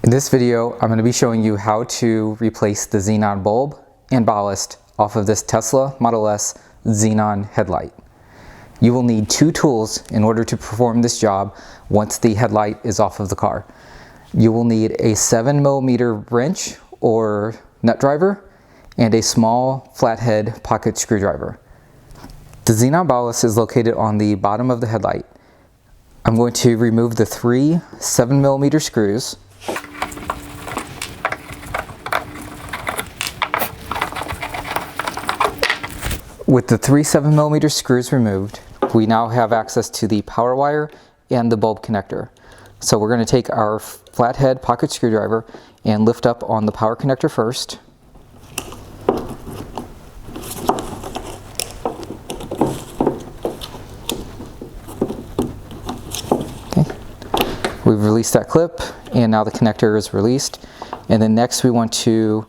In this video, I'm going to be showing you how to replace the xenon bulb and ballast off of this Tesla Model S xenon headlight. You will need two tools in order to perform this job once the headlight is off of the car. You will need a 7mm wrench or nut driver and a small flathead pocket screwdriver. The xenon ballast is located on the bottom of the headlight. I'm going to remove the three 7mm screws. With the three 7mm screws removed, we now have access to the power wire and the bulb connector. So we're going to take our flathead pocket screwdriver and lift up on the power connector first. Okay. We've released that clip and now the connector is released. And then next we want to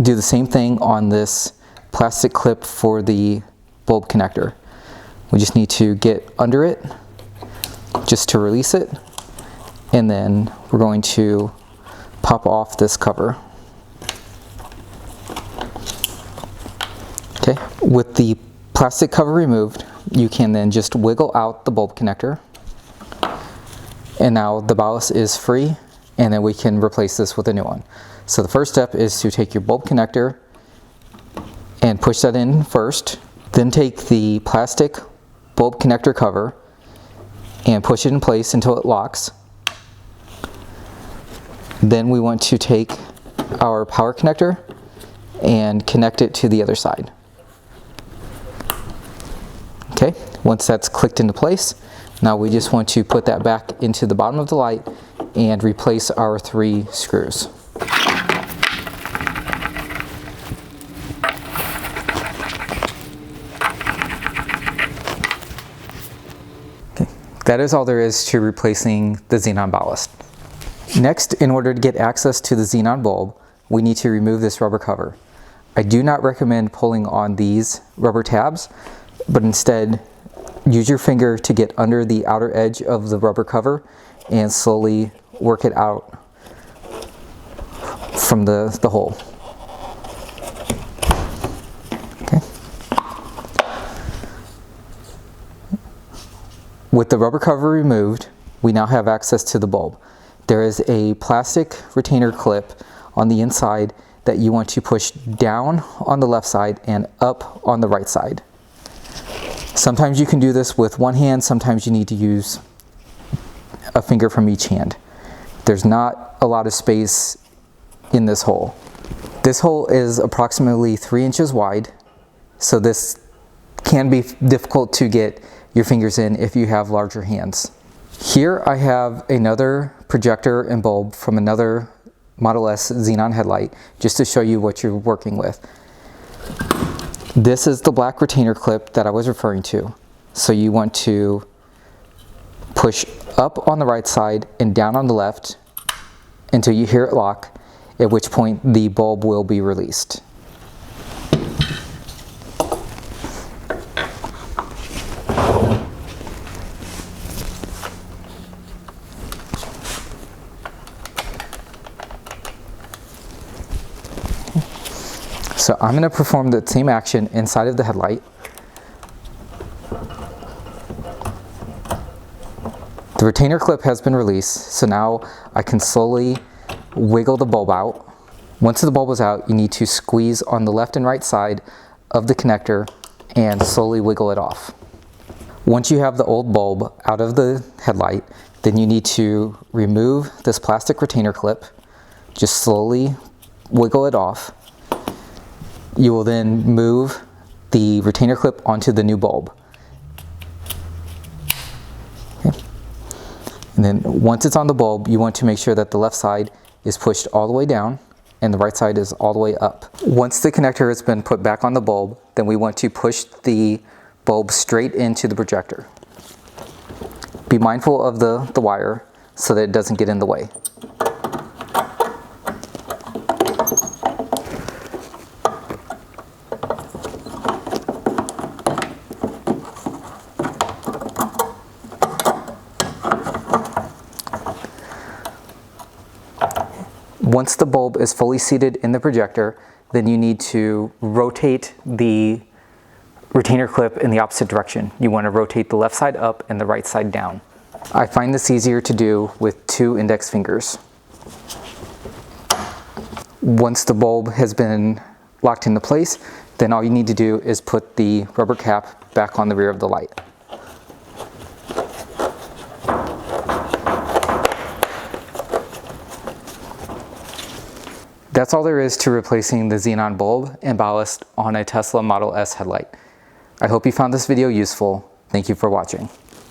do the same thing on this plastic clip for the bulb connector. We just need to get under it just to release it, and then we're going to pop off this cover. Okay, with the plastic cover removed, you can then just wiggle out the bulb connector, and now the ballast is free, and then we can replace this with a new one. So the first step is to take your bulb connector and push that in first, then take the plastic bulb connector cover and push it in place until it locks. Then we want to take our power connector and connect it to the other side. Okay, once that's clicked into place, now we just want to put that back into the bottom of the light and replace our three screws. That is all there is to replacing the xenon ballast. Next, in order to get access to the xenon bulb, we need to remove this rubber cover. I do not recommend pulling on these rubber tabs, but instead use your finger to get under the outer edge of the rubber cover and slowly work it out from the hole. With the rubber cover removed, we now have access to the bulb. There is a plastic retainer clip on the inside that you want to push down on the left side and up on the right side. Sometimes you can do this with one hand, sometimes you need to use a finger from each hand. There's not a lot of space in this hole. This hole is approximately 3 inches wide, so this can be difficult to get your fingers in if you have larger hands. Here I have another projector and bulb from another Model S xenon headlight just to show you what you're working with. This is the black retainer clip that I was referring to. So you want to push up on the right side and down on the left until you hear it lock, at which point the bulb will be released. So I'm going to perform the same action inside of the headlight. The retainer clip has been released, so now I can slowly wiggle the bulb out. Once the bulb is out, you need to squeeze on the left and right side of the connector and slowly wiggle it off. Once you have the old bulb out of the headlight, then you need to remove this plastic retainer clip. Just slowly wiggle it off. You will then move the retainer clip onto the new bulb. Okay. And then once it's on the bulb, you want to make sure that the left side is pushed all the way down and the right side is all the way up. Once the connector has been put back on the bulb, then we want to push the bulb straight into the projector. Be mindful of the wire so that it doesn't get in the way. Once the bulb is fully seated in the projector, then you need to rotate the retainer clip in the opposite direction. You want to rotate the left side up and the right side down. I find this easier to do with 2 index fingers. Once the bulb has been locked into place, then all you need to do is put the rubber cap back on the rear of the light. That's all there is to replacing the xenon bulb and ballast on a Tesla Model S headlight. I hope you found this video useful. Thank you for watching.